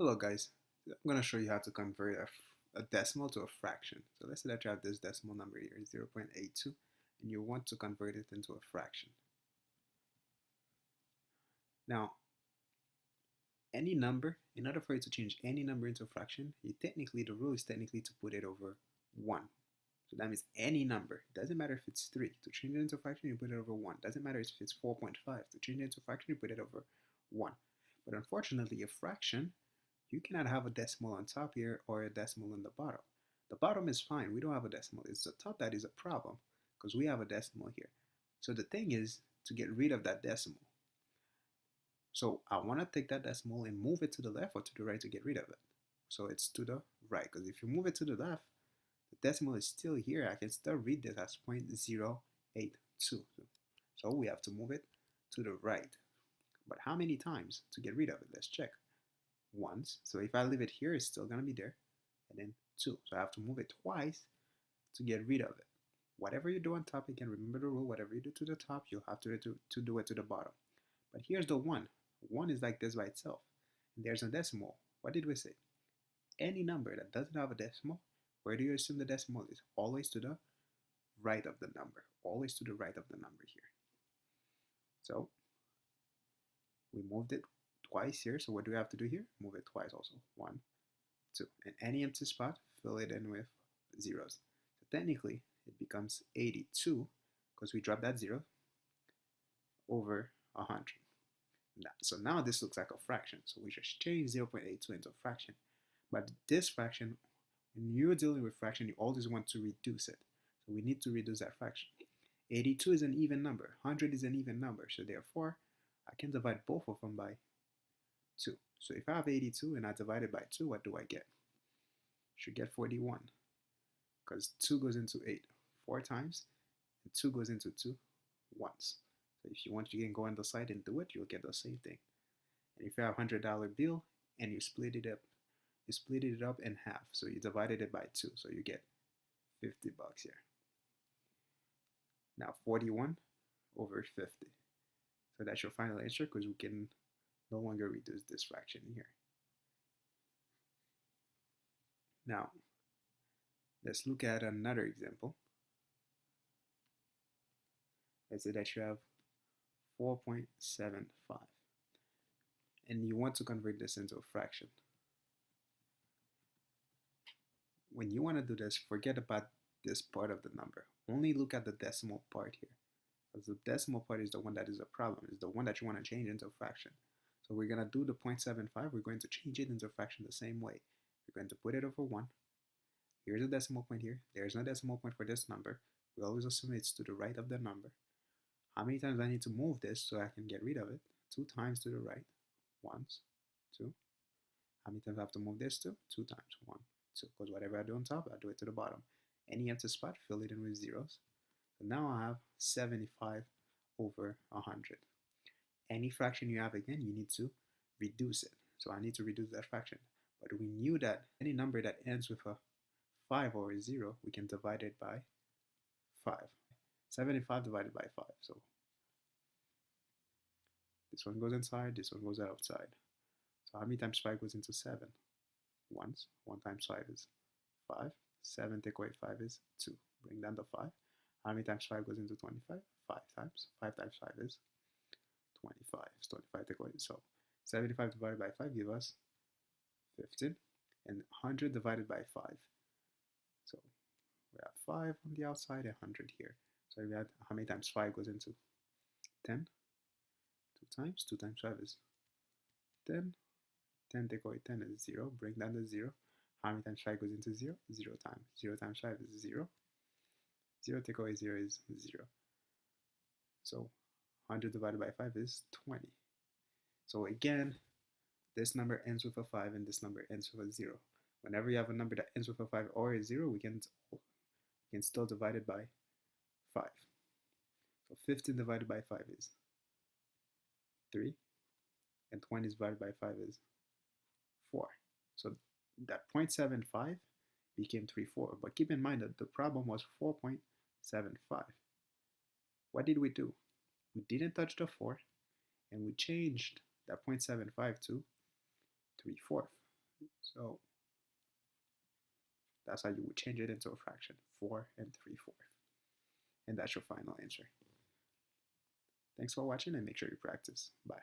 Hello guys, I'm going to show you how to convert a decimal to a fraction. So let's say that you have this decimal number here, 0.82, and you want to convert it into a fraction. Now, any number, in order for you to change any number into a fraction, the rule is technically to put it over 1. So that means any number, it doesn't matter if it's 3, to change it into a fraction, you put it over 1. Doesn't matter if it's 4.5, to change it into a fraction, you put it over 1. But unfortunately, a fraction, you cannot have a decimal on top here or a decimal on the bottom. The bottom is fine. We don't have a decimal. It's the top that is a problem because we have a decimal here. So the thing is to get rid of that decimal. So I want to take that decimal and move it to the left or to the right to get rid of it. So it's to the right, because if you move it to the left, the decimal is still here. I can still read this as 0.082. So we have to move it to the right. But how many times to get rid of it? Let's check. Once. So if I leave it here, it's still going to be there. And then 2. So I have to move it twice to get rid of it. Whatever you do on top, again, remember the rule. Whatever you do to the top, you'll have to do it to the bottom. But here's the 1. 1 is like this by itself. And there's a decimal. What did we say? Any number that doesn't have a decimal, where do you assume the decimal is? Always to the right of the number. Always to the right of the number here. So we moved it twice here. So what do we have to do here? Move it twice also. 1, 2. And any empty spot, fill it in with zeros. So technically, it becomes 82 because we dropped that 0 over 100. So now this looks like a fraction. So we just change 0.82 into a fraction. But this fraction, when you're dealing with fraction, you always want to reduce it. So we need to reduce that fraction. 82 is an even number. 100 is an even number. So therefore, I can divide both of them by 2. So if I have 82 and I divide it by 2, what do I get? Should get 41 because 2 goes into 8 4 times and 2 goes into 2 once. So if you want, you can go on the side and do it, you'll get the same thing. And if you have a $100 bill and you split it up in half. So you divided it by 2, so you get 50 bucks here. Now 41 over 50. So that's your final answer because we can no longer reduce this fraction here. Now, let's look at another example. Let's say that you have 4.75 and you want to convert this into a fraction. When you want to do this, forget about this part of the number. Only look at the decimal part here, because the decimal part is the one that is a problem. It's the one that you want to change into a fraction. So we're going to do the 0.75. We're going to change it into a fraction the same way. We're going to put it over 1. Here's a decimal point here. There's no decimal point for this number. We always assume it's to the right of the number. How many times I need to move this so I can get rid of it? 2 times to the right. Once, 2. How many times I have to move this to? 2 times. 1, 2. Because whatever I do on top, I do it to the bottom. Any empty spot, fill it in with zeros. So now I have 75 over 100. Any fraction you have, again, you need to reduce it. So I need to reduce that fraction. But we knew that any number that ends with a 5 or a 0, we can divide it by 5. 75 divided by 5. So this one goes inside, this one goes outside. So how many times 5 goes into 7? Once. 1 times 5 is 5. 7 take away 5 is 2. Bring down the 5. How many times 5 goes into 25? 5 times. 5 times 5 is 25. So 25 take away. So 75 divided by 5 give us 15. And 100 divided by 5. So we have 5 on the outside and 100 here. So we had how many times 5 goes into 10? 2 times. 2 times 5 is 10. 10 take away 10 is 0. Bring down the 0. How many times 5 goes into 0? 0 times. 0 times 5 is 0. 0 take away 0 is 0. So 100 divided by 5 is 20. So again, this number ends with a 5 and this number ends with a 0. Whenever you have a number that ends with a 5 or a 0, we can still divide it by 5. So 15 divided by 5 is 3. And 20 divided by 5 is 4. So that 0.75 became 3.4. But keep in mind that the problem was 4.75. What did we do? We didn't touch the 4, and we changed that 0.75 to 3/4. So that's how you would change it into a fraction, 4 and 3/4. And that's your final answer. Thanks for watching and make sure you practice. Bye.